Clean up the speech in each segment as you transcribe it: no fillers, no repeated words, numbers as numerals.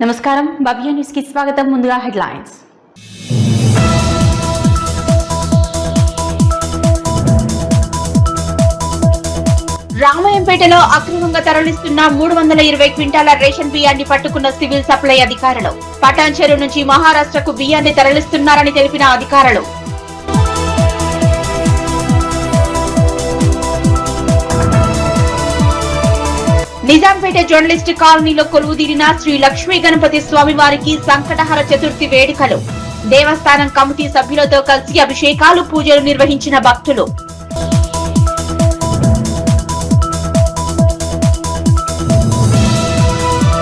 నమస్కారం భవ్య న్యూస్ కి స్వాగతం. ముందుగా హెడ్లైన్స్. రామాయంపేటలో అక్రమంగా తరలిస్తున్న 320 క్వింటాల రేషన్ బియ్యాన్ని పట్టుకున్న సివిల్ సప్లై అధికారులు. పటాన్చెరు నుంచి మహారాష్ట్రకు బియ్యాన్ని తరలిస్తున్నారని తెలిపిన అధికారులు. నిజాంపేట జర్నలిస్ట్ కాలనీలో కొలువుదీరిన శ్రీ లక్ష్మీ గణపతి స్వామివారికి సంకటహర చతుర్థి వేడుకలు. దేవస్థానం కమిటీ సభ్యులతో కలిసి అభిషేకాలు, పూజలు నిర్వహించిన భక్తులు.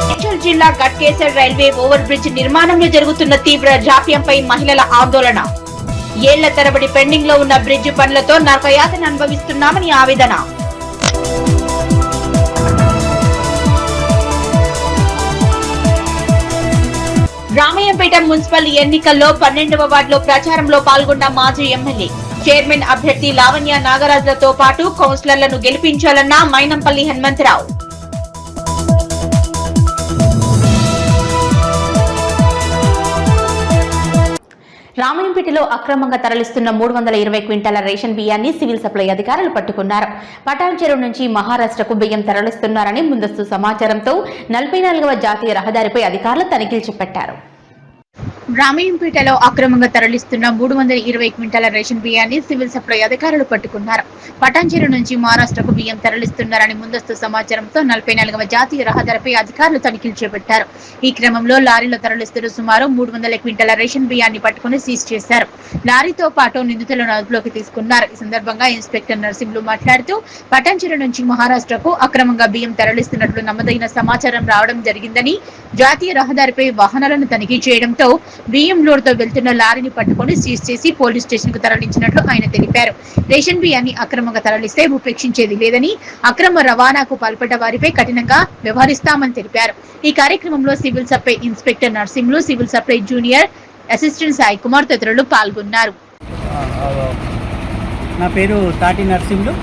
మేడ్చల్ జిల్లా గట్కేసర్ రైల్వే ఓవర్ బ్రిడ్జ్ నిర్మాణంలో జరుగుతున్న తీవ్ర జాప్యంపై మహిళల ఆందోళన. ఏళ్ల తరబడి పెండింగ్ లో ఉన్న బ్రిడ్జ్ పనులతో నరకయాతన అనుభవిస్తున్నామని ఆవేదన. రామాయంపేట మున్సిపల్ ఎన్నికల్లో 12వ వార్డులో ప్రచారంలో పాల్గొన్న మాజీ ఎమ్మెల్యే. చైర్మన్ అభ్యర్థి లావణ్య నాగరాజులతో పాటు కౌన్సిలర్లను గెలిపించాలన్న మైనంపల్లి హనుమంతరావు. రామాయంపేటలో అక్రమంగా తరలిస్తున్న 320 క్వింటాల రేషన్ బియ్యాన్ని సివిల్ సప్లై అధికారులు పట్టుకున్నారు. పటాన్చెరు నుంచి మహారాష్ట్రకు బియ్యం తరలిస్తున్నారని ముందస్తు సమాచారంతో 44వ జాతీయ రహదారిపై అధికారులు తనిఖీలు చేపట్టారు. రామాయంపేటలో అక్రమంగా తరలిస్తున్న 320 క్వింటాల రేషన్ బియ్యాన్ని సివిల్ సప్లై అధికారులు పట్టుకున్నారు. పటాన్చెరు నుంచి మహారాష్ట్రకు బియ్యం తరలిస్తున్నారని ముందస్తు సమాచారంతో 44వ జాతీయ రహదారిపై అధికారులు తనిఖీలు చేపట్టారు. ఈ క్రమంలో లారీలో తరలిస్తున్న సుమారు 300 క్వింటాల రేషన్ బియ్యాన్ని పట్టుకుని సీజ్ చేశారు. లారీతో పాటు నిందితులను అదుపులోకి తీసుకున్నారు. ఈ సందర్భంగా ఇన్స్పెక్టర్ నర్సింహులు మాట్లాడుతూ పటాన్చెరు నుంచి మహారాష్ట్రకు అక్రమంగా బియ్యం తరలిస్తున్నట్లు నమ్మదైన సమాచారం రావడం జరిగిందని, జాతీయ రహదారిపై వాహనాలను తనిఖీ చేయడంతో బియ్యం లోడ్ తో వెళ్తున్న లారీని పట్టుకుని సీజ్ చేసి పోలీస్ స్టేషన్ కు తరలించినట్లు ఆయన తెలిపారు. రేషన్ బియ్యాన్ని అక్రమంగా తరలిస్తే ఉపేక్షించేది లేదని, అక్రమ రవాణాకు పాల్పడ్డ వారిపై కఠినంగా వ్యవహరిస్తామని తెలిపారు. ఈ కార్యక్రమంలో civil supply inspector Narsimhulu, civil supply junior assistant Sai Kumar తదితరులు పాల్గొన్నారు. నా పేరు తాటి Narsimhulu,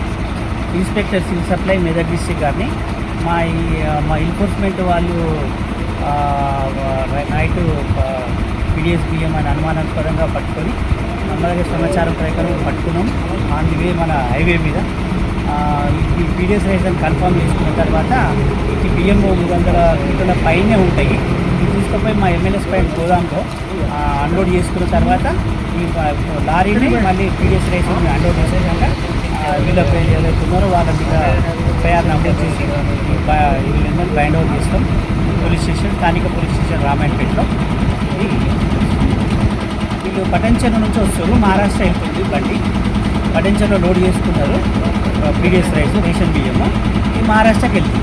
inspector civil supply Medak district గారిని. మా ఎన్ఫోర్స్మెంట్ వాళ్ళు నైట్ పీడిఎస్ బియ్యం అని అనుమానాస్పదంగా పట్టుకొని అలాగే సమాచారం ప్రకారం పట్టుకున్నాం. ఆన్ ది వే మన హైవే మీద ఈ పీడిఎస్ రేషన్ కన్ఫర్మ్ చేసుకున్న తర్వాత ఈ బియ్యం 300 క్వింటాల పైనే ఉంటాయి. ఇది తీసుకుపోయి మా ఎమ్మెల్యేస్ పైన గోదాంలో అన్లోడ్ చేసుకున్న తర్వాత ఈ లారీని మళ్ళీ పీడిఎస్ రేషన్ అన్లోడ్ చేసేసాక వీళ్ళ ఏదైతున్నారో వాళ్ళ మీద ఎఫ్ఐఆర్ నమోదు చేసి వీళ్ళందరూ బైండ్ అవుట్ చేస్తాం. పోలీస్ స్టేషన్, స్థానిక పోలీస్ స్టేషన్ రామాయంపేటలో. వీళ్ళు పటాన్చెరు నుంచి వస్తారు, మహారాష్ట్ర వెళ్తుంది బండి. పటాన్చెరులో లోడ్ చేసుకున్నారు పీడిఎస్ రైస్ రేషన్ బియ్యము, ఈ మహారాష్ట్రకి వెళ్తుంది.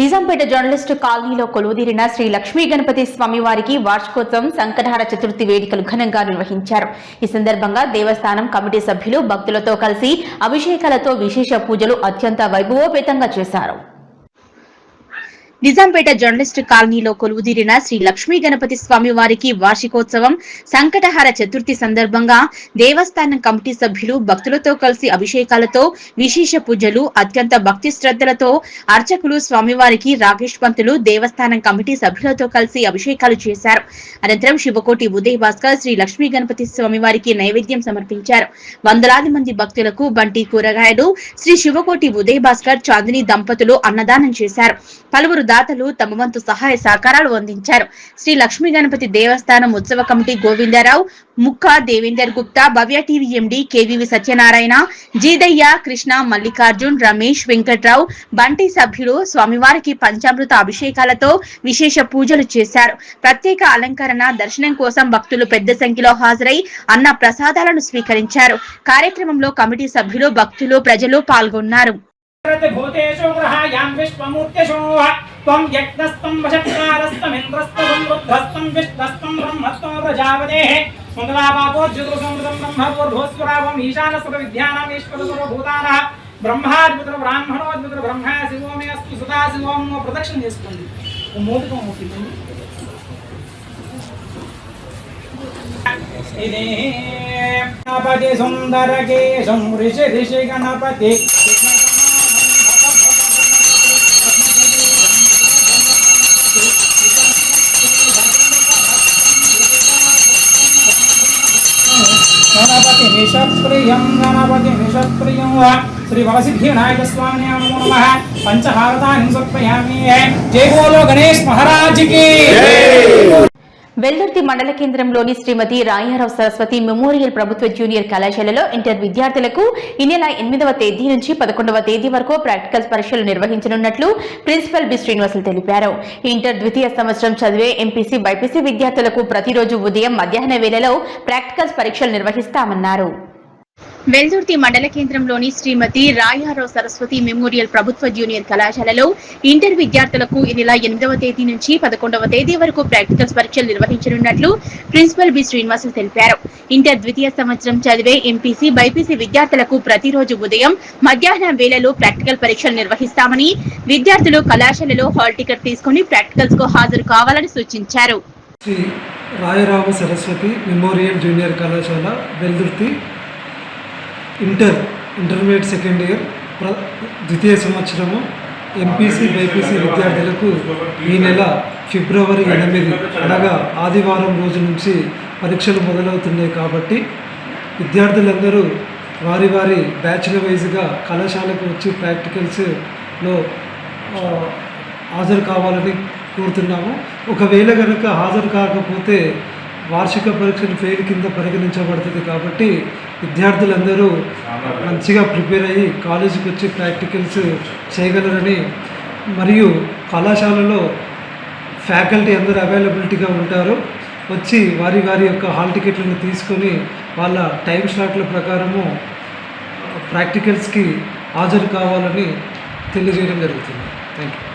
నిజాంపేట జర్నలిస్టు కాలనీలో కొలువుదీరిన శ్రీ లక్ష్మీ గణపతి స్వామివారికి వార్షికోత్సవం సంకటహర చతుర్థి వేడుకలు ఘనంగా నిర్వహించారు. ఈ సందర్భంగా దేవస్థానం కమిటీ సభ్యులు భక్తులతో కలిసి అభిషేకాలతో విశేష పూజలు అత్యంత వైభవోపేతంగా చేశారు. నిజాంపేట జర్నలిస్టు కాలనీలో కొలువుదీరిన శ్రీ లక్ష్మీ గణపతి స్వామి వారికి వార్షికోత్సవం సంకటహర చతుర్థి సందర్భంగా దేవస్థానం కమిటీ సభ్యులు భక్తులతో కలిసి అభిషేకాలతో విశేష పూజలు అత్యంత భక్తి శ్రద్ధలతో అర్చకులు స్వామివారికి రాకేష్ పంతులు దేవస్థానం కమిటీ సభ్యులతో కలిసి అభిషేకాలు చేశారు. అనంతరం శివకోటి ఉదయ్ భాస్కర్ శ్రీ లక్ష్మీ గణపతి స్వామివారికి నైవేద్యం సమర్పించారు. వందలాది మంది భక్తులకు బంటి కూరగాయలు శ్రీ శివకోటి ఉదయ్ భాస్కర్ చాందిని దంపతులు అన్నదానం చేశారు. పలువురు దాతలు తమ వంతు సహాయ సహకారాలు అందించారు. శ్రీ లక్ష్మీ గణపతి దేవస్థానం ఉత్సవ కమిటీ గోవిందరావు, ముక్కా దేవేందర్ గుప్తా, భవ్య టీవీ ఎండి కేవీవి సత్యనారాయణ, జీదయ్య, కృష్ణ, మల్లికార్జున్, రమేష్, వెంకట్రావు, బంటి సభ్యులు స్వామివారికి పంచామృత అభిషేకాలతో విశేష పూజలు చేశారు. ప్రత్యేక అలంకరణ దర్శనం కోసం భక్తులు పెద్ద సంఖ్యలో హాజరై అన్న ప్రసాదాలను స్వీకరించారు. కార్యక్రమంలో కమిటీ సభ్యులు, భక్తులు, ప్రజలు పాల్గొన్నారు. భూతేషు గ్రహాయాం విశ్వమూర్తిషు త్వం యజ్ఞస్తం వశత్కారస్తం ఇంద్రస్తం రుద్రస్తం విష్ణస్తం బ్రహ్మస్తం ప్రజాపతేః మంగళాపాపో జ్యోతిర్సమృతం బ్రహ్మర్భోస్వరావం ఈశానస్వ విద్యానాం ఈశ్వరస్వ భూతానః బ్రహ్మాద్భుత బ్రాహ్మణోద్భుత బ్రహ్మ శివోమే అస్తు సుతా శివోం ప్రదక్షిణ చేసుకోండి. మోదకం ముఖ్యండి गणपति सुंदर केशं ऋषि ऋषि गणपति గణపతి నిషప్రియం శ్రీ వరసిద్ధి వినాయక స్వామి నమో నమః పంచహారతాని సమర్పయామి. జై బోలో గణేష్ మహారాజ్ కి. వెల్దుర్తి మండల కేంద్రంలోని శ్రీమతి రాయారావు సరస్వతి మెమోరియల్ ప్రభుత్వ జూనియర్ కళాశాలలో ఇంటర్ విద్యార్థులకు ఈ నెల 8వ తేదీ నుంచి 11వ తేదీ వరకు ప్రాక్టికల్స్ పరీక్షలు నిర్వహించనున్నట్లు ప్రిన్సిపల్ బి శ్రీనివాసులు తెలిపారు. ఇంటర్ ద్వితీయ సంవత్సరం చదివే ఎంపీసీ బైపీసీ విద్యార్థులకు ప్రతిరోజు ఉదయం మధ్యాహ్న వేళలో ప్రాక్టికల్స్ పరీక్షలు నిర్వహిస్తామన్నారు. వెల్దుర్తి మండల కేంద్రంలోని శ్రీమతి రాయారావు సరస్వతి మెమోరియల్ ప్రభుత్వ జూనియర్ కళాశాలలో ఇంటర్ విద్యార్థులకు ఈ నెల 8వ తేదీ నుంచి 11వ తేదీ వరకు ప్రాక్టికల్స్ పరీక్షలు నిర్వహించనున్నట్లు ప్రిన్సిపల్ బి శ్రీనివాసులు తెలిపారు. ఇంటర్ ద్వితీయ సంవత్సరం చదివే ఎంపీసీ బైపీసీ విద్యార్థులకు ప్రతిరోజు ఉదయం మధ్యాహ్నం వేళలో ప్రాక్టికల్ పరీక్షలు నిర్వహిస్తామని, విద్యార్థులు కళాశాలలో హాల్ టికెట్ తీసుకుని ప్రాక్టికల్స్ కు హాజరు కావాలని సూచించారు. శ్రీ రాయరావు సరస్వతి మెమోరియల్ జూనియర్ కళాశాల వెల్దుర్తి ఇంటర్మీడియట్ సెకండ్ ఇయర్ ద్వితీయ సంవత్సరము ఎంపీసీ బైపీసీ విద్యార్థులకు ఈ నెల ఫిబ్రవరి 8 అనగా ఆదివారం రోజు నుంచి పరీక్షలు మొదలవుతున్నాయి. కాబట్టి విద్యార్థులందరూ వారి వారి బ్యాచ్ల వైజ్గా కళాశాలకు వచ్చి ప్రాక్టికల్స్లో హాజరు కావాలని కోరుతున్నాము. ఒకవేళ కనుక హాజరు కాకపోతే వార్షిక పరీక్షలు ఫెయిల్ కింద పరిగణించబడుతుంది. కాబట్టి విద్యార్థులందరూ మంచిగా ప్రిపేర్ అయ్యి కాలేజీకి వచ్చి ప్రాక్టికల్స్ చేయగలరని, మరియు కళాశాలలో ఫ్యాకల్టీ అందరూ అవైలబిలిటీగా ఉంటారు. వచ్చి వారి వారి యొక్క హాల్ టికెట్లను తీసుకొని వాళ్ళ టైం స్లాట్ల ప్రకారము ప్రాక్టికల్స్కి హాజరు కావాలని తెలియజేయడం జరుగుతుంది. Thank you.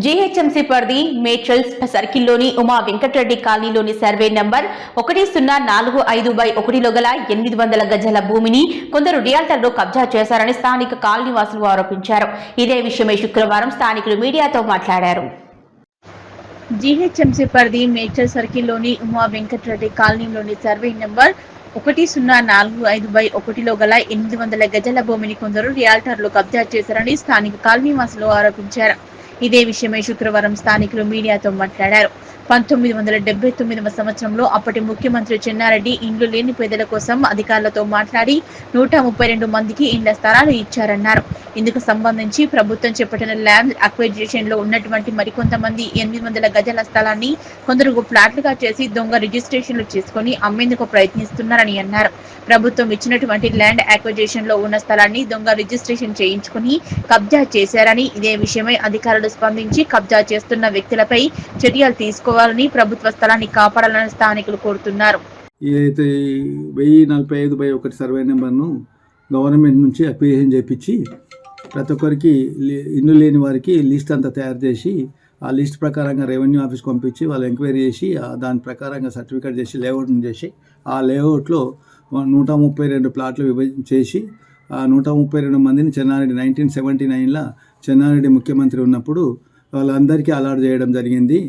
జీహెచ్ఎంసీ పరిధి మేడ్చల్స్ సర్కిల్లోని ఉమా వెంకటరెడ్డి కాలనీలోని సర్వే నంబర్ 1045/1లో గల 800 గజాల భూమిని కొందరు రియాల్టర్లు కబ్జా చేశారని స్థానిక కాలనీ వాసులు ఆరోపించారు. ఇదే విషయమై శుక్రవారం స్థానికులు మీడియాతో మాట్లాడారు. జీహెచ్ఎంసీ పరిధి మేడ్చల్ సర్కిల్లోని ఉమా వెంకటరెడ్డి కాలనీలోని సర్వే నంబర్ 1045/1లో గల 800 గజాల భూమిని కొందరు రియాల్టర్లు కబ్జా చేశారని స్థానిక కాలనీ వాసులు ఆరోపించారు. ఇదే విషయమై శుక్రవారం స్థానికులు మీడియాతో మాట్లాడారు. 1979వ సంవత్సరంలో అప్పటి ముఖ్యమంత్రి చెన్నారెడ్డి ఇండ్లు లేని పేదల కోసం అధికారులతో మాట్లాడి 132 మందికి ఇండ్ల స్థలాలు ఇచ్చారన్నారు. ఇందుకు సంబంధించి ప్రభుత్వం చేపట్టిన ల్యాండ్ అక్విజిషన్ లో ఉన్నటువంటి మరికొంతమంది 800 గజాల స్థలాన్ని కొందరు ఫ్లాట్లుగా చేసి దొంగ రిజిస్ట్రేషన్లు చేసుకుని అమ్మేందుకు ప్రయత్నిస్తున్నారని అన్నారు. ప్రభుత్వం ఇచ్చినటువంటి ల్యాండ్ అక్విజిషన్ లో ఉన్న స్థలాన్ని దొంగ రిజిస్ట్రేషన్ చేయించుకుని కబ్జా చేశారని, ఇదే విషయమై అధికారులు స్పందించి కబ్జా చేస్తున్న వ్యక్తులపై చర్యలు తీసుకోవాలని, ప్రభుత్వ స్థలాన్ని కాపాడాలని స్థానికులు కోరుతున్నారు. ఏదైతే 1045/1 సర్వే నెంబర్ను గవర్నమెంట్ నుంచి అప్లికేషన్ చేయించి ప్రతి ఒక్కరికి ఇల్లు లేని వారికి లిస్ట్ అంతా తయారు చేసి ఆ లిస్ట్ ప్రకారంగా రెవెన్యూ ఆఫీస్కి పంపించి వాళ్ళు ఎంక్వైరీ చేసి దాని ప్రకారంగా సర్టిఫికేట్ చేసి లేఅవుట్ని చేసి ఆ లేఅవుట్లో 132 ప్లాట్లు విభజన చేసి ఆ 132 మందిని చెన్నారెడ్డి 1979లో చెన్నారెడ్డి ముఖ్యమంత్రి ఉన్నప్పుడు వాళ్ళందరికీ అలాట్ చేయడం జరిగింది.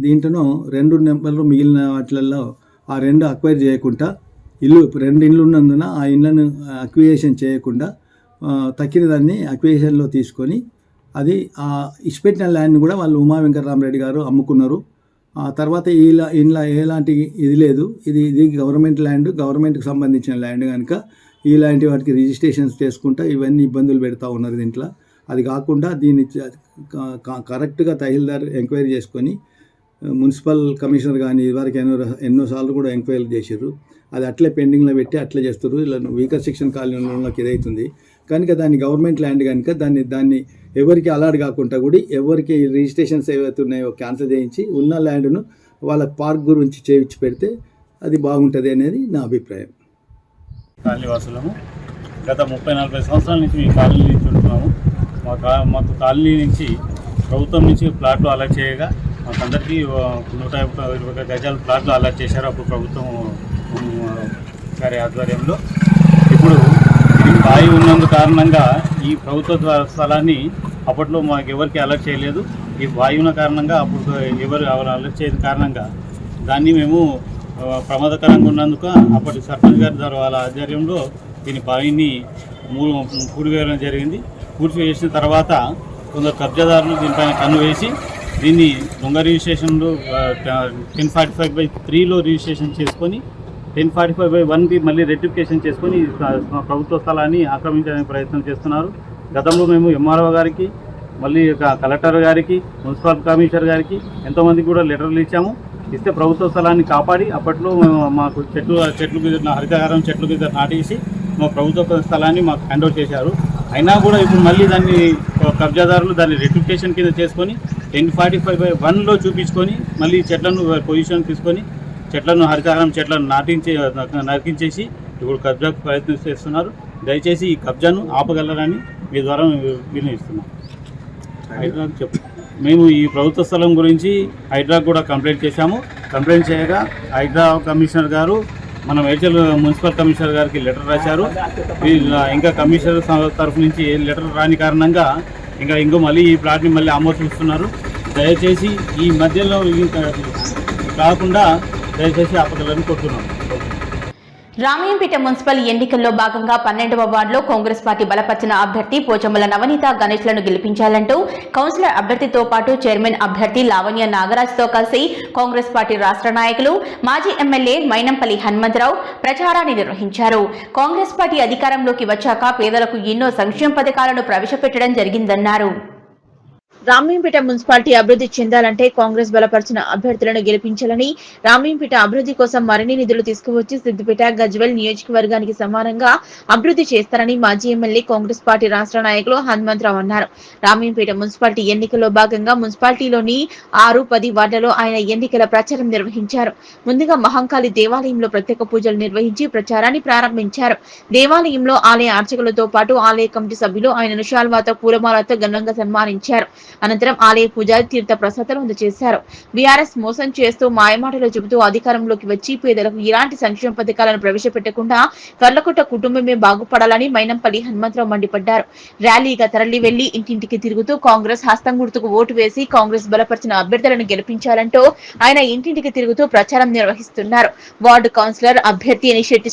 దీంట్లో 2 నెంబర్లు మిగిలిన వాటిలలో ఆ 2 అక్వైర్ చేయకుండా 2 ఇండ్లు ఉన్నందున ఆ ఇండ్లను అక్విజిషన్ చేయకుండా తక్కిన దాన్ని అక్విజిషన్లో తీసుకొని అది ఆ ఇచ్చిపెట్టిన ల్యాండ్ని కూడా వాళ్ళు ఉమా వెంకటరామరెడ్డి గారు అమ్ముకున్నారు. ఆ తర్వాత ఇంట్లో ఎలాంటి ఇది లేదు, ఇది గవర్నమెంట్ ల్యాండ్, గవర్నమెంట్కి సంబంధించిన ల్యాండ్ కనుక ఇలాంటి వాటికి రిజిస్ట్రేషన్స్ చేసుకుంటా ఇవన్నీ ఇబ్బందులు పెడతా ఉన్నారు దీంట్లో. అది కాకుండా దీన్ని కరెక్ట్గా తహసీల్దార్ ఎంక్వైరీ చేసుకొని మున్సిపల్ కమిషనర్ కానీ ఇదివరకు ఎన్నోసార్లు కూడా ఎంక్వైరీ చేశారు. అది అట్లే పెండింగ్లో పెట్టి అట్లే చేస్తారు. ఇలా వీకర్ సెక్షన్ కాలనీలోకి ఇదవుతుంది కనుక దాన్ని గవర్నమెంట్ ల్యాండ్ కనుక దాన్ని ఎవరికి అలాట్ కాకుండా కూడా ఎవరికి రిజిస్ట్రేషన్స్ ఏవైతే ఉన్నాయో క్యాన్సిల్ చేయించి ఉన్న ల్యాండ్ను వాళ్ళ పార్క్ గురించి చేయించి పెడితే అది బాగుంటుంది అనేది నా అభిప్రాయం. కాలనీవాసులము గత 30-40 సంవత్సరాల నుంచి ఈ కాలనీ నుంచి ఉంటున్నాము. మాకు కాలనీ నుంచి ప్రభుత్వం నుంచి ప్లాట్లు అలాట్ చేయగా మాకందరికీ 120 గజాల ప్లాట్లు అలాట్ చేశారు అప్పుడు ప్రభుత్వం గారి ఆధ్వర్యంలో. ఇప్పుడు ఇది బావి ఉన్నందు కారణంగా ఈ ప్రభుత్వ స్థలాన్ని అప్పట్లో మాకు ఎవరికి అలర్ట్ చేయలేదు. ఈ బావి ఉన్న కారణంగా అప్పుడు ఎవరు అలర్ట్ చేయని కారణంగా దాన్ని మేము ప్రమాదకరంగా ఉన్నందుకు అప్పటి సర్పంచ్ గారి ద్వారా వాళ్ళ ఆధ్వర్యంలో దీని బావిని పూడ్చివేయడం జరిగింది. పూడ్చివేసిన తర్వాత కొందరు కబ్జాదారులు దీనిపైన కన్ను వేసి దీన్ని దొంగ రిజిస్ట్రేషన్లు 1045/3లో రిజిస్ట్రేషన్ చేసుకొని 1045/1 మళ్ళీ రెక్టిఫికేషన్ చేసుకొని ప్రభుత్వ స్థలాన్ని ఆక్రమించడానికి ప్రయత్నం చేస్తున్నారు. గతంలో మేము ఎంఆర్ఓ గారికి, మళ్ళీ కలెక్టర్ గారికి, మున్సిపల్ కమిషనర్ గారికి ఎంతోమందికి కూడా లెటర్లు ఇచ్చాము. ఇస్తే ప్రభుత్వ స్థలాన్ని కాపాడి అప్పట్లో మాకు చెట్లు మీద హరితహారం చెట్లు మీద నాటేసి మా ప్రభుత్వ స్థలాన్ని మాకు హ్యాండ్ ఓవర్ చేశారు. అయినా కూడా ఇప్పుడు మళ్ళీ దాన్ని కబ్జాదారులు దాన్ని రెక్టిఫికేషన్ కింద చేసుకొని 1045/1లో చూపించుకొని మళ్ళీ చెట్లను పొజిషన్ తీసుకొని చెట్లను హరితహారం చెట్లను నరికించేసి ఇప్పుడు కబ్జాకు ప్రయత్నం చేస్తున్నారు. దయచేసి ఈ కబ్జాను ఆపగలరని మీ ద్వారా వినియోగిస్తున్నాం. హైడ్రాకు చెప్పు. మేము ఈ ప్రభుత్వ స్థలం గురించి హైడ్రాకు కూడా కంప్లైంట్ చేశాము. కంప్లైంట్ చేయగా హైడ్రా కమిషనర్ గారు మన మేడ్చల్ మున్సిపల్ కమిషనర్ గారికి లెటర్ రాశారు. ఇంకా కమిషనర్ తరఫు నుంచి లెటర్ రాని కారణంగా ఇంకో మళ్ళీ ఈ ప్లాట్ని మళ్ళీ ఆమోదిస్తున్నారు. దయచేసి ఈ మధ్యలో కాకుండా దయచేసి ఆపగలని కోరుతున్నాం. రామయ్యంపేట మున్సిపల్ ఎన్నికల్లో భాగంగా 12వ వార్డులో కాంగ్రెస్ పార్టీ బలపరిచిన అభ్యర్థి పోచమ్మల నవనీత గణేష్లను గెలిపించాలంటూ కౌన్సిలర్ అభ్యర్థితో పాటు చైర్మన్ అభ్యర్థి లావణ్య నాగరాజ్తో కలిసి కాంగ్రెస్ పార్టీ రాష్ట్ర నాయకులు మాజీ ఎమ్మెల్యే మైనంపల్లి హనుమంతరావు ప్రచారాన్ని నిర్వహించారు. కాంగ్రెస్ పార్టీ అధికారంలోకి వచ్చాక పేదలకు ఎన్నో సంక్షేమ పథకాలను ప్రవేశపెట్టడం జరిగిందన్నారు. రామయ్యంపేట మున్సిపాలిటీ అభివృద్ధి చెందాలంటే కాంగ్రెస్ బలపరిచిన అభ్యర్థులను గెలిపించాలని, రామయ్యంపేట అభివృద్ధి కోసం మరిన్ని నిధులు తీసుకువచ్చి సిద్దిపేట, గజ్వెల్ నియోజకవర్గానికి సమానంగా అభివృద్ధి చేస్తారని మాజీ ఎమ్మెల్యే కాంగ్రెస్ పార్టీ రాష్ట్ర నాయకులు హనుమంతరావు అన్నారు. రామయ్యంపేట మున్సిపాలిటీ ఎన్నికల్లో భాగంగా మున్సిపాలిటీలోని 6-10 వార్డులలో ఆయన ఎన్నికల ప్రచారం నిర్వహించారు. ముందుగా మహంకాళి దేవాలయంలో ప్రత్యేక పూజలు నిర్వహించి ప్రచారాన్ని ప్రారంభించారు. దేవాలయంలో ఆలయ అర్చకులతో పాటు ఆలయ కమిటీ సభ్యులు ఆయనను శాల్వాతో పూలమాలతో ఘనంగా సన్మానించారు. అనంతరం ఆలయ పూజారి తీర్థ ప్రసాదాలు అందజేశారు. బీఆర్ఎస్ మోసం చేస్తూ మాయమాటలు చెబుతూ అధికారంలోకి వచ్చి పేదలకు ఎలాంటి సంక్షేమ పథకాలను ప్రవేశపెట్టకుండా కర్లకొట్ట కుటుంబమే బాగుపడాలని మైనంపల్లి హనుమంతరావు మండిపడ్డారు. ర్యాలీగా తరలి వెళ్లి ఇంటింటికి తిరుగుతూ కాంగ్రెస్ హస్తం గుర్తుకు ఓటు వేసి కాంగ్రెస్ బలపరిచిన అభ్యర్థులను గెలిపించాలంటూ ఆయన ఇంటింటికి తిరుగుతూ ప్రచారం నిర్వహిస్తున్నారు. వార్డు కౌన్సిలర్ అభ్యర్థి ఎనిశెట్టి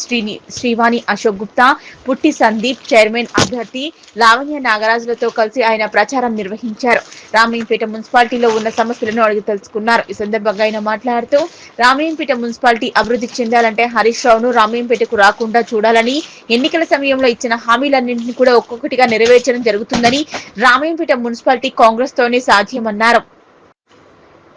శ్రీవాణి అశోక్ గుప్తా, పుట్టి సందీప్, చైర్మన్ అభ్యర్థి లావణ్య నాగరాజులతో కలిసి ఆయన ప్రచారం నిర్వహించారు. రామయ్యంపేట మున్సిపాలిటీలో ఉన్న సమస్యలను అడిగి తెలుసుకున్నారు. ఈ సందర్భంగా ఆయన మాట్లాడుతూ రామయ్యంపేట మున్సిపాలిటీ అభివృద్ధి చెందాలంటే హరీష్ రావును రామయ్యంపేటకు రాకుండా చూడాలని, ఎన్నికల సమయంలో ఇచ్చిన హామీలన్నింటినీ కూడా ఒక్కొక్కటిగా నెరవేర్చడం జరుగుతుందని, రామయ్యంపేట మున్సిపాలిటీ కాంగ్రెస్ తోనే సాధ్యమన్నారు.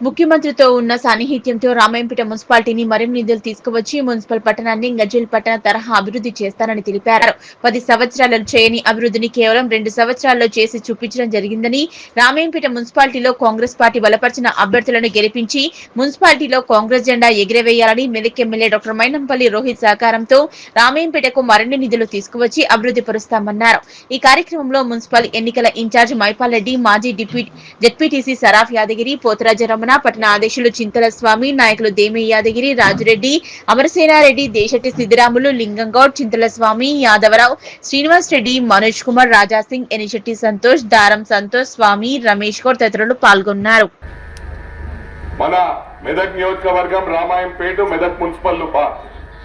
ముఖ్యమంత్రితో ఉన్న సాన్నిహిత్యంతో రామయ్యంపేట మున్సిపాలిటీని మరిన్ని నిధులు తీసుకువచ్చి మున్సిపల్ పట్టణాన్ని గజ్వెల్ పట్టణ తరహా అభివృద్ధి చేస్తారని తెలిపారు. 10 సంవత్సరాలలో చేయని అభివృద్ధిని కేవలం 2 సంవత్సరాల్లో చేసి చూపించడం జరిగిందని, రామయ్యంపేట మున్సిపాలిటీలో కాంగ్రెస్ పార్టీ బలపరిచిన అభ్యర్థులను గెలిపించి మున్సిపాలిటీలో కాంగ్రెస్ జెండా ఎగిరవేయాలని మెదక్ ఎమ్మెల్యే డాక్టర్ మైనంపల్లి రోహిత్ సహకారంతో రామయ్యంపేటకు మరిన్ని నిధులు తీసుకువచ్చి అభివృద్ధి పరుస్తామన్నారు. ఈ కార్యక్రమంలో మున్సిపల్ ఎన్నికల ఇన్ఛార్జ్ మైపాల్ రెడ్డి, మాజీ జెడ్పీటీసీ సరాఫ్ యాదగిరి, పోతరాజ రమణ, పట్టణ అధ్యక్షులు చింతల స్వామి, నాయకులు దేమి యాదగిరి, రాజురెడ్డి, అమరసేనారెడ్డి, దేశెట్టి సిద్దిరాములు, లింగంగౌడ్, చింతల స్వామి, యాదవరావు, శ్రీనివాస్ రెడ్డి, మనోజ్ కుమార్, రాజాసింగ్, ఎనిశెట్టి సంతోష్, దారం సంతోష్, స్వామి, రమేష్ గౌడ్ తదితరులు పాల్గొన్నారు. మన మెదక్ నియోజకవర్గం రామాయంపేట మెదక్ మున్సిపల్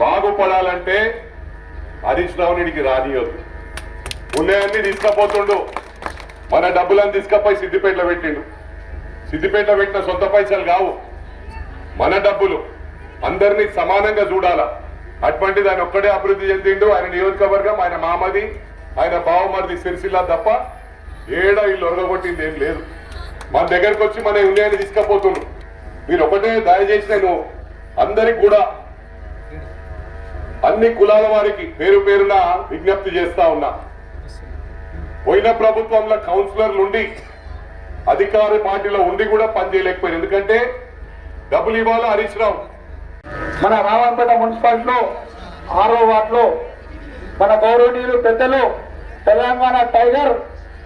బాగుపడాలంటే హరీష్ రావునికి రానియొద్దు. ఉన్నాయన్ని తీసుకపోతుండు. మన డబ్బులను తీసుకపోయి సిద్దిపేటలో పెట్టిండు. సిద్దిపేటలో పెట్టిన సొంత పైసలు కావు, మన డబ్బులు. అందరినీ సమానంగా చూడాలా. అటువంటిది ఆయన ఒక్కడే అభివృద్ధి చెందిండు. ఆయన నియోజకవర్గం, ఆయన మామది, ఆయన బావమరిది సిరిసిల్ల తప్ప ఏడా వీళ్ళు ఒరగొట్టింది ఏం లేదు. మన దగ్గరకు వచ్చి మన ఉన్నాయని తీసుకపోతుండు. మీరు ఒకటే దయచేసి నేను అందరికి కూడా, అన్ని కులాల వారికి పేరు పేరున విజ్ఞప్తి చేస్తా ఉన్నా. పోయిన ప్రభుత్వంలో కౌన్సిలర్లు ఉండి అధికార పార్టీలో ఉండి కూడా పనిచేయలేకపోయారు. ఎందుకంటే డబ్బులు ఇవ్వాలి హరీష్ రావు. మన రామయ్యంపేట మున్సిపాలిటీలో 6వ వార్డులో మన గౌరవనీయులు పెద్దలు తెలంగాణ టైగర్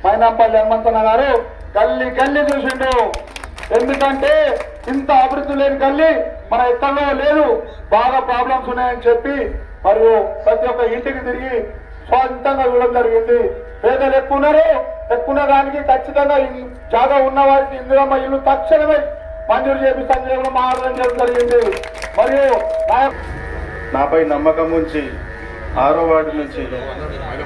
మైనంపల్లి హనుమంతన్న గారు గల్లీ గల్లీ చూసిండు. ఎందుకంటే ఇంత అభివృద్ధి లేని గల్లీ మన ఎక్కడో లేదు, బాగా ప్రాబ్లమ్స్ ఉన్నాయని చెప్పి మరియు ప్రతి ఒక్క ఇంటికి తిరిగి స్వంతంగా చూడడం జరిగింది. పేదలు ఎక్కువ దానికి ఖచ్చితంగా జాగా ఉన్న వారికి ఇందిరమ్మ ఇల్లు తక్షణమే మంజూరు చేపిస్తానని కూడా మాట్లాడడం జరిగింది. మరియు నాపై నమ్మకం ఉంచి 6వ వార్డు నుంచి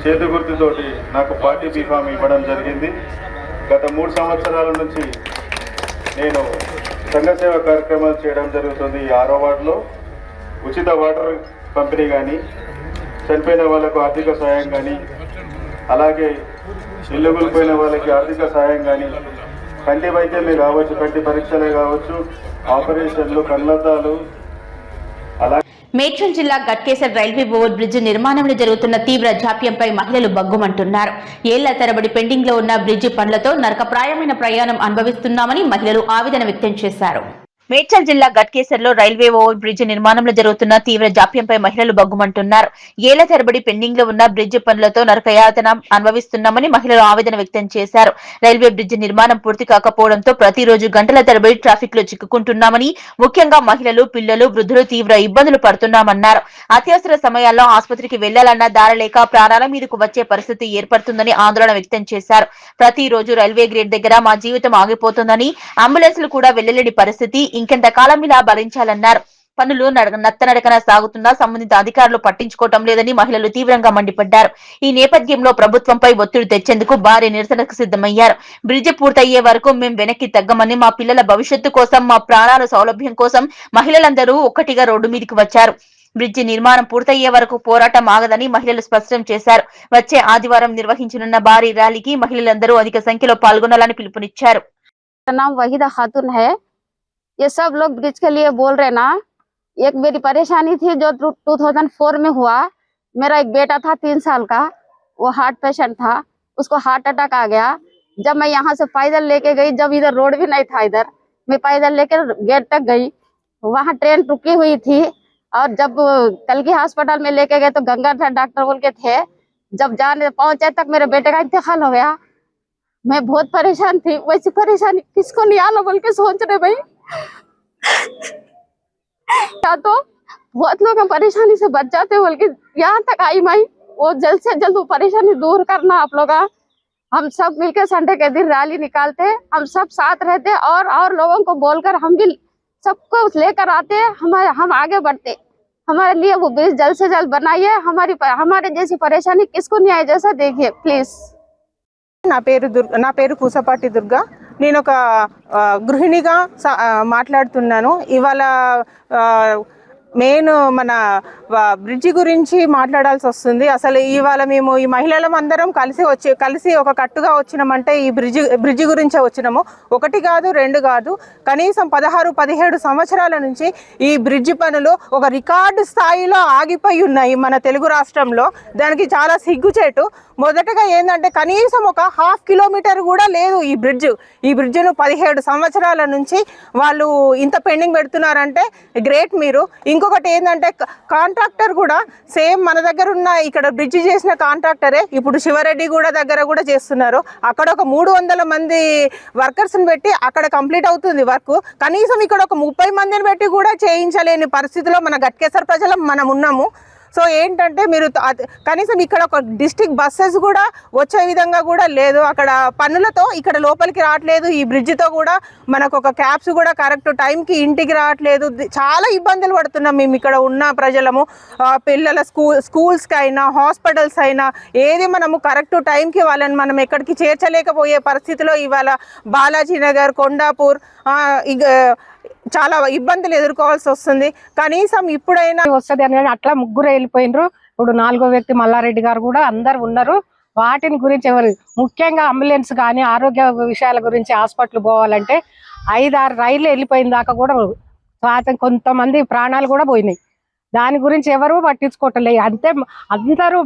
చేతి గుర్తుతోటి నాకు పార్టీ బీఫామ్ ఇవ్వడం జరిగింది. గత 3 సంవత్సరాల నుంచి నేను సంఘ సేవ కార్యక్రమాలు చేయడం జరుగుతుంది. ఈ 6వ వార్డులో ఉచిత వాటర్ పంపిణీ కానీ, చనిపోయిన వాళ్ళకు ఆర్థిక సహాయం కానీ, అలాగే ఇల్లు కూలిపోయిన వాళ్ళకి ఆర్థిక సహాయం కానీ, కంటి వైద్యమే కావచ్చు, కంటి పరీక్షలే కావచ్చు, ఆపరేషన్లు, కళ్ళద్దాలు, అలాగే మేడ్చల్ జిల్లా గట్కేసర్ రైల్వే ఓవర్ బ్రిడ్జ్ నిర్మాణంలో జరుగుతున్న తీవ్ర జాప్యంపై మహిళలు బగ్గుమంటున్నారు. ఏళ్ల తరబడి పెండింగ్ లో ఉన్న బ్రిడ్జి పనులతో నరకప్రాయమైన ప్రయాణం అనుభవిస్తున్నామని మహిళలు ఆవేదన వ్యక్తం చేశారు. మేడ్చల్ జిల్లా గట్కేసర్లో రైల్వే ఓవర్ బ్రిడ్జ్ నిర్మాణంలో జరుగుతున్న తీవ్ర జాప్యంపై మహిళలు బగ్గుమంటున్నారు. ఏళ్ల తరబడి పెండింగ్ లో ఉన్న బ్రిడ్జ్ పనులతో నరకయాతన అనుభవిస్తున్నామని మహిళలు ఆవేదన వ్యక్తం చేశారు. రైల్వే బ్రిడ్జ్ నిర్మాణం పూర్తి కాకపోవడంతో ప్రతిరోజు గంటల తరబడి ట్రాఫిక్ లో చిక్కుకుంటున్నామని, ముఖ్యంగా మహిళలు, పిల్లలు, వృద్ధులు తీవ్ర ఇబ్బందులు పడుతున్నామన్నారు. అత్యవసర సమయాల్లో ఆసుపత్రికి వెళ్లాలన్న దారి లేక ప్రాణాల మీదకు వచ్చే పరిస్థితి ఏర్పడుతుందని ఆందోళన వ్యక్తం చేశారు. ప్రతిరోజు రైల్వే గేట్ దగ్గర మా జీవితం ఆగిపోతుందని, అంబులెన్సులు కూడా వెళ్లలేని పరిస్థితి ఇంకెంతకాలం ఇలా భరించాలన్నారు. పనులు నత్తనడకన సాగుతున్నా సంబంధిత అధికారులు పట్టించుకోవటం లేదని మహిళలు తీవ్రంగా మండిపడ్డారు. ఈ నేపథ్యంలో ప్రభుత్వంపై ఒత్తిడి తెచ్చేందుకు భారీ నిరసనకు సిద్ధమయ్యారు. బ్రిడ్జి పూర్తయ్యే వరకు మేం వెనక్కి తగ్గమని, మా పిల్లల భవిష్యత్తు కోసం, మా ప్రాణాల సౌలభ్యం కోసం మహిళలందరూ ఒక్కటిగా రోడ్డు మీదకి వచ్చారు. బ్రిడ్జి నిర్మాణం పూర్తయ్యే వరకు పోరాటం ఆగదని మహిళలు స్పష్టం చేశారు. వచ్చే ఆదివారం నిర్వహించనున్న భారీ ర్యాలీకి మహిళలందరూ అధిక సంఖ్యలో పాల్గొనాలని పిలుపునిచ్చారు. ये सब लोग ब्रिज के लिए बोल रहे ना। एक मेरी परेशानी थी जो 2004 में हुआ। मेरा एक बेटा था 3 साल का, वो हार्ट पेशेंट था, उसको हार्ट अटैक आ गया। जब मैं यहाँ से पैदल लेके गई, जब इधर रोड भी नहीं था, इधर मैं पैदल लेकर गेट तक गई, वहाँ ट्रेन रुकी हुई थी। और जब कलकी हॉस्पिटल में लेके गए तो गंगाधर डॉक्टर बोल के थे। जब जाने पहुंचे तक मेरे बेटे का इंतकाल हो गया। मैं बहुत परेशान थी। वैसी परेशानी किसको नहीं आना बोल के सोच रहे भाई। या तो बहुत लोग परेशानी से बच जाते बोल के यहाँ तक आई मैं। वो जल्द से जल्द वो परेशानी दूर करना आप लोग। हम सब मिलकर संडे के दिन रैली निकालते, हम सब साथ रहते और लोगों को बोलकर हम भी सबको लेकर आते, हम आगे बढ़ते। हमारे लिए वो ब्रिज जल्द से जल्द बनाइए। हमारे जैसी परेशानी किसको नहीं आए, जैसा देखिए प्लीज। నా పేరు పూసపాటి దుర్గా. నేను ఒక గృహిణిగా మాట్లాడుతున్నాను. ఇవాళ మెయిన్ మన బ్రిడ్జి గురించి మాట్లాడాల్సి వస్తుంది. అసలు ఇవాళ మేము ఈ మహిళలం అందరం కలిసి ఒక కట్టుగా వచ్చినామంటే ఈ బ్రిడ్జి గురించే వచ్చినాము. ఒకటి కాదు, రెండు కాదు, కనీసం 16-17 సంవత్సరాల నుంచి ఈ బ్రిడ్జి పనులు ఒక రికార్డు స్థాయిలో ఆగిపోయి ఉన్నాయి మన తెలుగు రాష్ట్రంలో. దానికి చాలా సిగ్గుచేటు. మొదటగా ఏంటంటే కనీసం ఒక 1/2 కిలోమీటర్ కూడా లేదు ఈ బ్రిడ్జ్ను 17 సంవత్సరాల నుంచి వాళ్ళు ఇంత పెండింగ్ పెడుతున్నారంటే గ్రేట్ మీరు. ఇంకొకటి ఏంటంటే కాంట్రాక్టర్ కూడా సేమ్ మన దగ్గర ఉన్న ఇక్కడ బ్రిడ్జి చేసిన కాంట్రాక్టరే ఇప్పుడు శివరెడ్డి దగ్గర కూడా చేస్తున్నారు. అక్కడ ఒక 300 మంది వర్కర్స్ని పెట్టి అక్కడ కంప్లీట్ అవుతుంది వర్క్. కనీసం ఇక్కడ ఒక 30 మందిని పెట్టి కూడా చేయించలేని పరిస్థితిలో మన గట్కేసర్ ప్రజలు మనం ఉన్నాము. సో ఏంటంటే మీరు కనీసం ఇక్కడ ఒక డిస్ట్రిక్ట్ బస్సెస్ కూడా వచ్చే విధంగా కూడా లేదు. అక్కడ పన్నులతో ఇక్కడ లోపలికి రావట్లేదు. ఈ బ్రిడ్జితో కూడా మనకు ఒక క్యాబ్స్ కూడా కరెక్ట్ టైంకి ఇంటికి రావట్లేదు. చాలా ఇబ్బందులు పడుతున్నాం మేము ఇక్కడ ఉన్న ప్రజలము. పిల్లల స్కూల్స్కి అయినా హాస్పిటల్స్ అయినా ఏది మనము కరెక్ట్ టైంకి వాళ్ళని మనం ఎక్కడికి చేర్చలేకపోయే పరిస్థితిలో ఇవాళ బాలాజీ నగర్, కొండాపూర్ చాలా ఇబ్బందులు ఎదుర్కోవాల్సి వస్తుంది. కనీసం ఇప్పుడైనా వస్తుంది అని అట్లా ముగ్గురు వెళ్ళిపోయినరు. ఇప్పుడు 4వ వ్యక్తి మల్లారెడ్డి గారు కూడా అందరు ఉన్నారు. వాటిని గురించి ఎవరు ముఖ్యంగా అంబులెన్స్ కానీ ఆరోగ్య విషయాల గురించి హాస్పిటల్ పోవాలంటే 5-6 రైళ్ళు వెళ్ళిపోయిన దాకా కూడా కొంతమంది ప్రాణాలు కూడా పోయినాయి. దాని గురించి ఎవరు పట్టించుకోవట్లేదు. అందరూ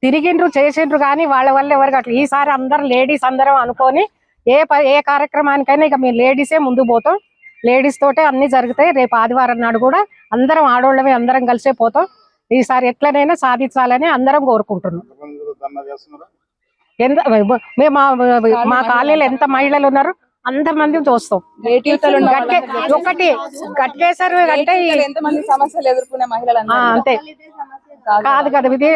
తిరిగిండ్రు చేసిండ్రు కానీ వాళ్ళ వల్ల ఎవరికి అట్లా. ఈసారి అందరు లేడీస్ అందరం అనుకొని ఏ కార్యక్రమానికైనా ఇక మేము లేడీసే ముందు పోతాం. లేడీస్ తోటే అన్ని జరుగుతాయి. రేపు ఆదివారం నాడు కూడా అందరం ఆడోళ్ళమే అందరం కలిసే పోతాం. ఈసారి ఎట్లనైనా సాధించాలని అందరం కోరుకుంటున్నాం. మేము మా కాలనీలో ఎంత మహిళలు ఉన్నారు అంతమంది చూస్తాం. ఒకటి గట్కేసర్ అంటే అంతే కాదు కదా ఇది.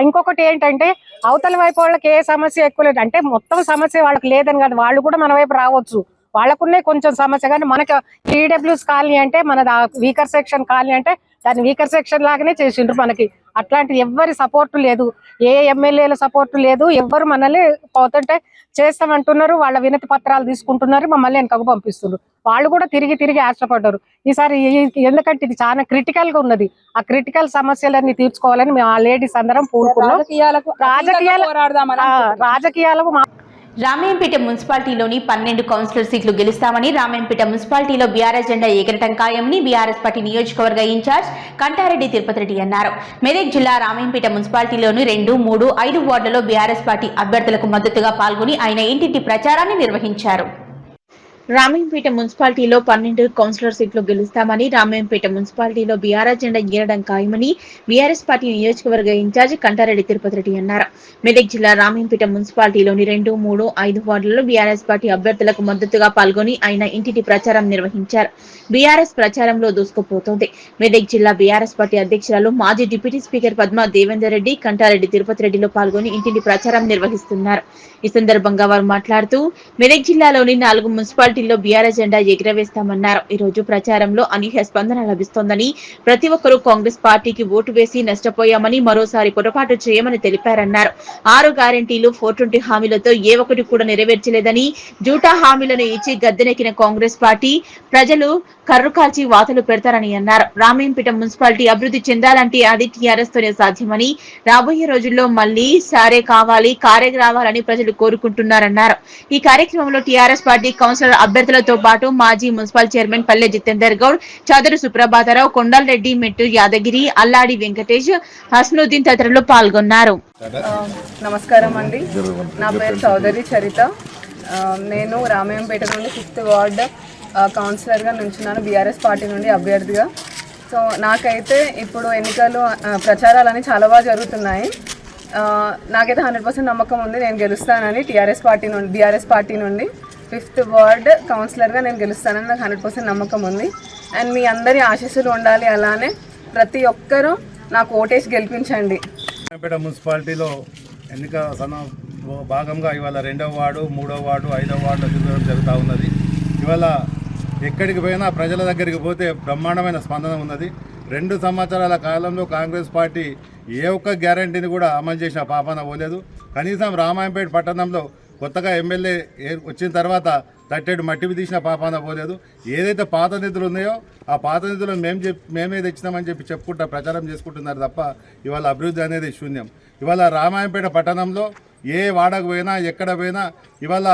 ఇంకొకటి ఏంటంటే అవతల వైపు వాళ్ళకి ఏ సమస్య ఎక్కువ లేదు అంటే మొత్తం సమస్య వాళ్ళకి లేదని కాదు, వాళ్ళు కూడా మన వైపు రావచ్చు. వాళ్ళకున్నే కొంచెం సమస్య కానీ మనకి ఈడబ్ల్యూస్ కాలనీ అంటే మన వీకర్ సెక్షన్ కాలనీ అంటే దాన్ని వీకర్ సెక్షన్ లాగానే చేసిండ్రు. మనకి అట్లాంటి ఎవ్వరి సపోర్టు లేదు, ఏ ఎమ్మెల్యేల సపోర్టు లేదు. ఎవ్వరు మనల్ని పోతుంటే చేస్తామంటున్నారు, వాళ్ళ వినతి పత్రాలు తీసుకుంటున్నారు, మమ్మల్ని వెనకకు పంపిస్తున్నారు. వాళ్ళు కూడా తిరిగి ఆశపడ్డారు. ఈసారి ఎందుకంటే ఇది చాలా క్రిటికల్ గా ఉన్నది. ఆ క్రిటికల్ సమస్యలన్నీ తీర్చుకోవాలని మేము ఆ లేడీస్ అందరం పూనుకున్నాం. రాజకీయాలకు రామాయంపేట మున్సిపాలిటీలోని 12 కౌన్సిలర్ సీట్లు గెలుస్తామని, రామాయంపేట మున్సిపాలిటీలో బీఆర్ఎస్ జెండా ఎగరటం ఖాయమని బీఆర్ఎస్ పార్టీ నియోజకవర్గ ఇన్ఛార్జ్ కంటారెడ్డి తిరుపతి రెడ్డి అన్నారు. మెదక్ జిల్లా రామాయంపేట మున్సిపాలిటీలోని 2, 3, 5 వార్డులలో బీఆర్ఎస్ పార్టీ అభ్యర్థులకు మద్దతుగా పాల్గొని ఆయన ఇంటింటి ప్రచారాన్ని నిర్వహించారు. రామాయంపేట మున్సిపాలిటీలో 12 కౌన్సిలర్ సీట్లు గెలుస్తామని, రామాయంపేట మున్సిపాలిటీలో బీఆర్ఎస్ జెండా ఎగరడం ఖాయమని బీఆర్ఎస్ పార్టీ నియోజకవర్గ ఇన్ఛార్జ్ కంటారెడ్డి తిరుపతి రెడ్డి అన్నారు. మెదక్ జిల్లా రామాయంపేట మున్సిపాలిటీలోని 2, 3, 5 వార్డులలో బీఆర్ఎస్ పార్టీ అభ్యర్థులకు మద్దతుగా పాల్గొని ఆయన ఇంటింటి ప్రచారం నిర్వహించారు. బీఆర్ఎస్ ప్రచారంలో దూసుకుపోతోంది. మెదక్ జిల్లా బీఆర్ఎస్ పార్టీ అధ్యక్షురాలు మాజీ డిప్యూటీ స్పీకర్ పద్మా దేవేందర్ రెడ్డి కంటారెడ్డి తిరుపతి రెడ్డిలో పాల్గొని ఇంటింటి ప్రచారం నిర్వహిస్తున్నారు. ఈ సందర్భంగా వారు మాట్లాడుతూ మెదక్ జిల్లాలోని 4 మున్సిపాలిటీల్లో బీఆర్ఎస్ జెండా ఎగురవేస్తామన్నారు. ఈ రోజు ప్రచారంలో అనూహ్య స్పందన లభిస్తోందని, ప్రతి ఒక్కరూ కాంగ్రెస్ పార్టీకి ఓటు వేసి నష్టపోయామని, మరోసారి పొరపాటు చేయమని తెలిపారన్నారు. 6 గ్యారెంటీలు 420 హామీలతో ఏ ఒక్కటి కూడా నెరవేర్చలేదని, జూటా హామీలను ఇచ్చి గద్దెనెక్కిన కాంగ్రెస్ పార్టీ ప్రజలు కర్రు కాల్చి వాతలు పెడతారని అన్నారు. రామాయంపేట మున్సిపాలిటీ అభివృద్ధి చెందాలంటే అది టీఆర్ఎస్ తోనే సాధ్యమని, రాబోయే రోజుల్లో మళ్లీ సారే కావాలి, కారే రావాలని ప్రజలు కోరుకుంటున్నారన్నారు. ఈ కార్యక్రమంలో టీఆర్ఎస్ పార్టీ కౌన్సిలర్ అభ్యర్థులతో పాటు మాజీ మున్సిపల్ చైర్మన్ పల్లె జితేందర్ గౌడ్, చదురు సుప్రభాతరావు, కొండలరెడ్డి, మెట్టు యాదగిరి, అల్లాడి వెంకటేష్, హస్నుద్దీన్ తదితరులు పాల్గొన్నారు. నమస్కారం అండి. నా పేరు చౌదరి చరిత. నేను రామాయంపేట నుండి 5th వార్డ్ కౌన్సిలర్గా నుంచున్నాను, బీఆర్ఎస్ పార్టీ నుండి అభ్యర్థిగా. సో నాకైతే ఇప్పుడు ఎన్నికలు ప్రచారాలని చాలా బాగా జరుగుతున్నాయి. నాకైతే 100% నమ్మకం ఉంది నేను గెలుస్తానని. బీఆర్ఎస్ పార్టీ నుండి 5th వార్డ్ కౌన్సిలర్గా నేను గెలుస్తానని నాకు 100% నమ్మకం ఉంది. అండ్ మీ అందరి ఆశీస్సులు ఉండాలి. అలానే ప్రతి ఒక్కరూ నాకు ఓటేసి గెలిపించండి. రామాయంపేట మున్సిపాలిటీలో ఎన్నిక భాగంగా ఇవాళ 2వ వార్డు, 3వ వార్డు, 5వ వార్డులో తిరగడం జరుగుతూ ఉన్నది. ఇవాళ ఎక్కడికి పోయినా ప్రజల దగ్గరికి పోతే బ్రహ్మాండమైన స్పందన ఉన్నది. 2 సంవత్సరాల కాలంలో కాంగ్రెస్ పార్టీ ఏ ఒక్క గ్యారంటీని కూడా అమలు చేసిన పాపాన పోలేదు. కనీసం రామాయంపేట పట్టణంలో కొత్తగా ఎమ్మెల్యే వచ్చిన తర్వాత తట్టేడు మట్టివి తీసిన పాపాన పోలేదు. ఏదైతే పాత నిధులు ఉన్నాయో ఆ పాత నిధులను మేమే తెచ్చినామని చెప్పుకుంటా ప్రచారం చేసుకుంటున్నారు తప్ప ఇవాళ అభివృద్ధి అనేది శూన్యం. ఇవాళ రామాయంపేట పట్టణంలో ఏ వాడకు పోయినా ఎక్కడ పోయినా ఇవాళ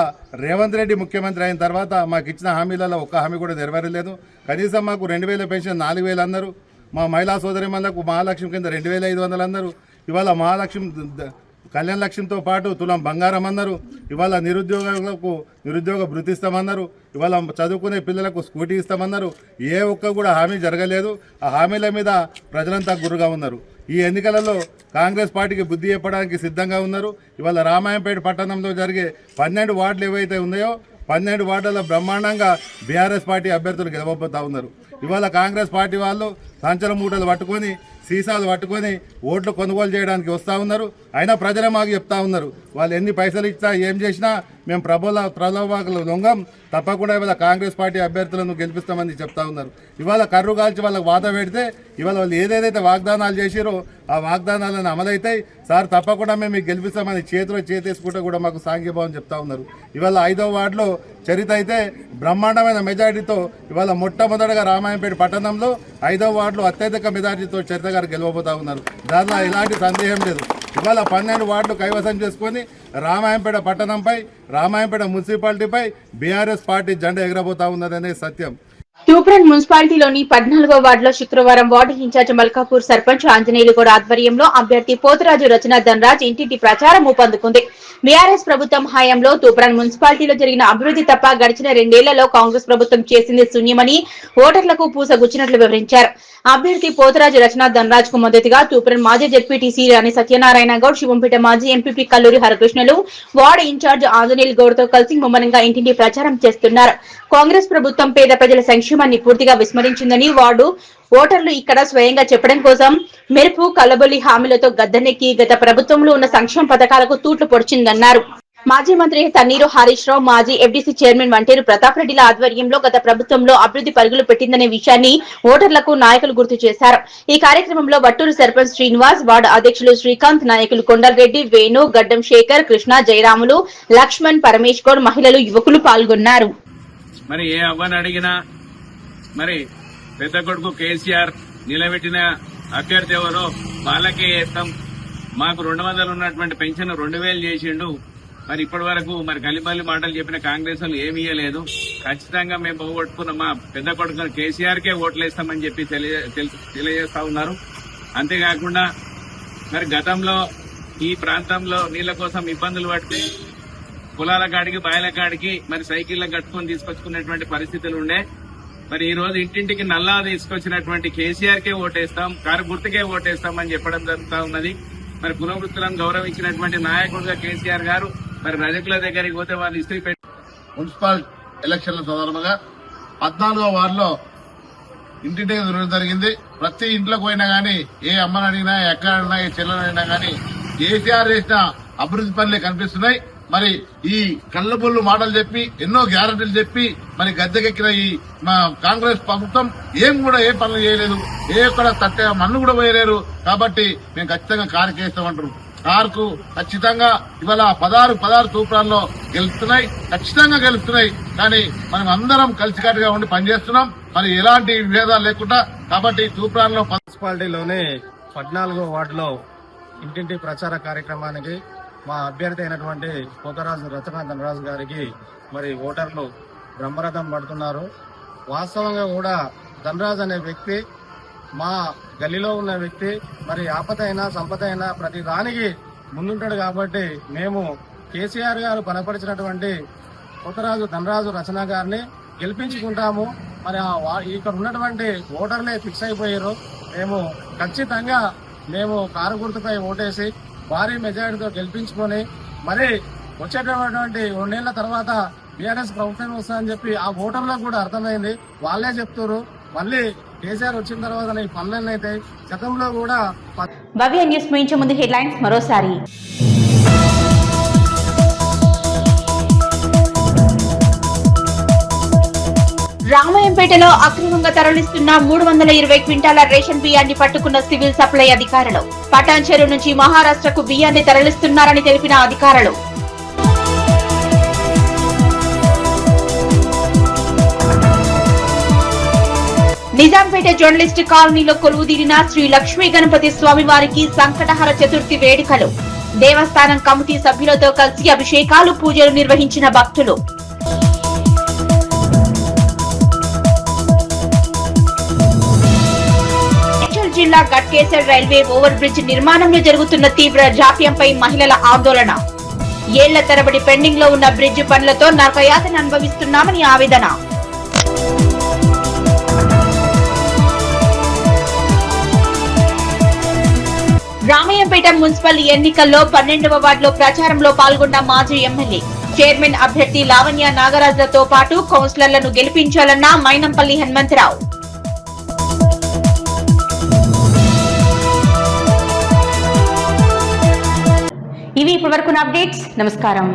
రేవంత్ రెడ్డి ముఖ్యమంత్రి అయిన తర్వాత మాకు ఇచ్చిన హామీలలో ఒక్క హామీ కూడా నెరవేరలేదు. కనీసం మాకు 2000 పెన్షన్ 4000 అన్నారు. మా మహిళా సోదరిమణులకు మహాలక్ష్మి కింద 2500 అన్నారు. ఇవాళ మహాలక్ష్మి కళ్యాణ లక్ష్యంతో పాటు తులం బంగారం అన్నారు. ఇవాళ నిరుద్యోగులకు నిరుద్యోగ భృతి ఇస్తామన్నారు. ఇవాళ చదువుకునే పిల్లలకు స్కూటీ ఇస్తామన్నారు. ఏ ఒక్క కూడా హామీ జరగలేదు. ఆ హామీల మీద ప్రజలంతా గుర్రుగా ఉన్నారు. ఈ ఎన్నికలలో కాంగ్రెస్ పార్టీకి బుద్ధి చెప్పడానికి సిద్ధంగా ఉన్నారు. ఇవాళ రామాయంపేట పట్టణంలో జరిగే 12 వార్డులు ఏవైతే ఉన్నాయో 12 వార్డులలో బ్రహ్మాండంగా బీఆర్ఎస్ పార్టీ అభ్యర్థులు గెలవబోతా ఉన్నారు. ఇవాళ కాంగ్రెస్ పార్టీ వాళ్ళు సంచల మూటలు పట్టుకొని సీసాలు పట్టుకొని ఓట్లు కొనుగోలు చేయడానికి వస్తూ ఉన్నారు. అయినా ప్రజలే మాకు చెప్తా ఉన్నారు వాళ్ళు ఎన్ని పైసలు ఇచ్చినా ఏం చేసినా మేము ప్రలోభాలకు లొంగం, తప్పకుండా ఇవాళ కాంగ్రెస్ పార్టీ అభ్యర్థులను గెలిపిస్తామని చెప్తా ఉన్నారు. ఇవాళ కర్రు కాల్చి వాళ్ళకి వాత పెడితే ఇవాళ వాళ్ళు ఏదైతే వాగ్దానాలు చేసిరో ఆ వాగ్దానాలను అమలవుతాయి. సార్ తప్పకుండా మేము మీకు గెలిపిస్తామని చేతిలో చేతేసుకుంటే కూడా మాకు సాంఘీభావం చెప్తా ఉన్నారు. ఇవాళ 5వ వార్డులో చరిత అయితే బ్రహ్మాండమైన మెజారిటీతో ఇవాళ మొట్టమొదటిగా రామాయంపేట పట్టణంలో 5వ వార్డులో అత్యధిక మెజారిటీతో చరిత గారు గెలవబోతా ఉన్నారు. దానిలో ఎలాంటి సందేహం లేదు. ఇవాళ 12 వార్డులు కైవసం చేసుకొని రామాయంపేట పట్టణంపై రామాయంపేట మున్సిపాలిటీపై బీఆర్ఎస్ పార్టీ జెండా ఎగరబోతా ఉన్నదనే సత్యం. తూప్రాన్ మున్సిపాలిటీలోని 14వ వార్డులో శుక్రవారం వార్డు ఇన్ఛార్జ్ మల్కాపూర్ సర్పంచ్ ఆంజనేయులు గౌడ్ ఆధ్వర్యంలో అభ్యర్థి పోతురాజు రచన ధనరాజ్ ఇంటింటి ప్రచారం ఊపందుకుంది. బీఆర్ఎస్ ప్రభుత్వం హయాంలో తూప్రాన్ మున్సిపాలిటీలో జరిగిన అభివృద్ధి తప్ప గడిచిన 2 ఏళ్లలో కాంగ్రెస్ ప్రభుత్వం చేసింది శూన్యమని ఓటర్లకు పూసగుచ్చినట్లు వివరించారు. అభ్యర్థి పోతురాజు రచన ధనరాజ్ కు మద్దతుగా తూప్రాన్ మాజీ జెడ్పీటీసీ రాణి సత్యనారాయణ గౌడ్, శివంపేట మాజీ ఎంపీపీ కల్లూరి హరకృష్ణలు వార్డు ఇన్ఛార్జ్ ఆంజనేయులు గౌడ్ తో కలిసి ముమ్మరంగా ఇంటింటి ప్రచారం చేస్తున్నారు. కాంగ్రెస్ ప్రభుత్వం పేద ప్రజల సంక్షేమాన్ని పూర్తిగా విస్మరించిందని వార్డు ఓటర్లు ఇక్కడ స్వయంగా చెప్పడం కోసం మెరుపు కల్లబొల్లి హామీలతో గద్దెనెక్కి గత ప్రభుత్వంలో ఉన్న సంక్షేమ పథకాలకు తూట్లు పొడిచిందన్నారు. మాజీ మంత్రి తన్నీరు హరీష్ రావు, మాజీ ఎఫ్డీసీ చైర్మన్ వంటేరు ప్రతాప్ రెడ్డిల ఆధ్వర్యంలో గత ప్రభుత్వంలో అభివృద్ధి పరుగులు పెట్టిందనే విషయాన్ని ఓటర్లకు నాయకులు గుర్తు చేశారు. ఈ కార్యక్రమంలో వట్టూరు సర్పంచ్ శ్రీనివాస్, వార్డు అధ్యక్షులు శ్రీకాంత్, నాయకులు కొండలరెడ్డి, వేణు, గడ్డం శేఖర్, కృష్ణ, జయరాములు, లక్ష్మణ్, పరమేష్ గౌడ్, మహిళలు, యువకులు పాల్గొన్నారు. మరి ఏ అవ్వని అడిగినా మరి పెద్ద కొడుకు కేసీఆర్ నిలబెట్టిన అభ్యర్థి ఎవరో వాళ్ళకే వేస్తాం. మాకు 200 ఉన్నటువంటి పెన్షన్ 2000 చేసిండు. మరి ఇప్పటి వరకు మరి కలిపల్లి మాటలు చెప్పిన కాంగ్రెస్ వాళ్ళు ఏమీ ఇయ్యలేదు. ఖచ్చితంగా మేము పోగొట్టుకున్న మా పెద్ద కొడుకు కేసీఆర్కే ఓట్లేస్తామని చెప్పి తెలియజేస్తా ఉన్నారు. అంతేకాకుండా మరి గతంలో ఈ ప్రాంతంలో నీళ్ల కోసం ఇబ్బందులు పడితే పొలాల కాడికి బాయిల కాడికి మరి సైకిళ్ళ కట్టుకొని తీసుకొచ్చుకునేటువంటి పరిస్థితులు ఉండే. మరి ఈ రోజు ఇంటింటికి నల్లా తీసుకొచ్చినటువంటి కేసీఆర్కే ఓటేస్తాం, కారు గుర్తుకే ఓటేస్తాం అని చెప్పడం జరుగుతా ఉన్నది. మరి కులవృత్తులను గౌరవించినటువంటి నాయకుడుగా కేసీఆర్ గారు మరి రజకుల దగ్గరికి పోతే వాళ్ళు ఇస్త్రీ పెట్టి మున్సిపల్ ఎలక్షన్ల సందర్భంగా 14వ వార్డులో ఇంటింటికి తిరగడం జరిగింది. ప్రతి ఇంట్లోకి పోయినా గానీ ఏ అమ్మని అడిగినా ఎక్కడైనా ఏ చెల్లెని అడిగినా గానీ కేసీఆర్ చేసిన అభివృద్ధి పనులే కనిపిస్తున్నాయి. మరి ఈ కళ్ళబొల్లు మాటలు చెప్పి ఎన్నో గ్యారంటీలు చెప్పి మరి గద్దెకెక్కిన ఈ మా కాంగ్రెస్ ప్రభుత్వం ఏ పనులు చేయలేదు. ఒక్కడ తట్టే మన్ను కూడా పోయలేరు. కాబట్టి మేము ఖచ్చితంగా కారు కేస్తామంటారు. కారుకు ఖచ్చితంగా ఇవాళ 16 తూప్రాల్లో గెలుస్తున్నాయి, ఖచ్చితంగా గెలుస్తున్నాయి. కానీ మనం అందరం కలిసికట్టుగా ఉండి పనిచేస్తున్నాం, మరి ఎలాంటి విభేదాలు లేకుండా. కాబట్టి తూప్రాల్లో మున్సిపాలిటీలోని 14వ వార్డులో ఇంటింటి ప్రచార కార్యక్రమానికి మా అభ్యర్థి అయినటువంటి పోతరాజు రచనా ధనరాజు గారికి మరి ఓటర్లు బ్రహ్మరథం పడుతున్నారు. వాస్తవంగా కూడా ధనరాజు అనే వ్యక్తి మా గల్లీలో ఉన్న వ్యక్తి. మరి ఆపద అయినా సంపద అయినా ప్రతి దానికి ముందుంటాడు. కాబట్టి మేము కేసీఆర్ గారు బలపరిచినటువంటి పోతరాజు ధనరాజు రచన గారిని గెలిపించుకుంటాము. మరి ఇక్కడ ఉన్నటువంటి ఓటర్లే ఫిక్స్ అయిపోయారు. మేము ఖచ్చితంగా కారు గుర్తుపై ఓటేసి భారీ మెజారిటీతో గెలిపించుకొని మరి వచ్చేటటువంటి 2 నెలల తర్వాత బీఆర్ఎస్ ప్రభుత్వం వస్తుందని చెప్పి ఆ ఓటర్లకు కూడా అర్థమైంది. వాళ్ళే చెప్తారు మళ్ళీ కేసీఆర్ వచ్చిన తర్వాత ఈ పనులైతే గతంలో కూడా. భవ్య న్యూస్ ముగించే ముందు హెడ్లైన్స్ మరోసారి. రామాయంపేటలో అక్రమంగా తరలిస్తున్న 320 క్వింటాల రేషన్ బియ్యాన్ని పట్టుకున్న సివిల్ సప్లై అధికారులు. పటాన్చెరు నుంచి మహారాష్ట్రకు బియ్యాన్ని తరలిస్తున్నారని తెలిపిన అధికారులు. నిజాంపేట జర్నలిస్ట్ కాలనీలో కొలువుదీరిన శ్రీ లక్ష్మీ గణపతి స్వామివారికి సంకటహర చతుర్థి వేడుకలు. దేవస్థానం కమిటీ సభ్యులతో కలిసి అభిషేకాలు, పూజలు నిర్వహించిన భక్తులు. జిల్లా గట్కేసర్ రైల్వే ఓవర్ బ్రిడ్జ్ నిర్మాణంలో జరుగుతున్న తీవ్ర జాప్యంపై మహిళల ఆందోళన. ఏళ్ల తరబడి పెండింగ్ లో ఉన్న బ్రిడ్జ్ పనులతో నరకయాతన అనుభవిస్తున్నామని ఆవేదన. రామాయంపేట మున్సిపల్ ఎన్నికల్లో 12వ వార్డులో ప్రచారంలో పాల్గొన్న మాజీ ఎమ్మెల్యే. చైర్మన్ అభ్యర్థి లావణ్య నాగరాజులతో పాటు కౌన్సిలర్లను గెలిపించాలన్న మైనంపల్లి హనుమంతరావు. ఇవి ఇప్పటివరకు అప్డేట్స్. నమస్కారం.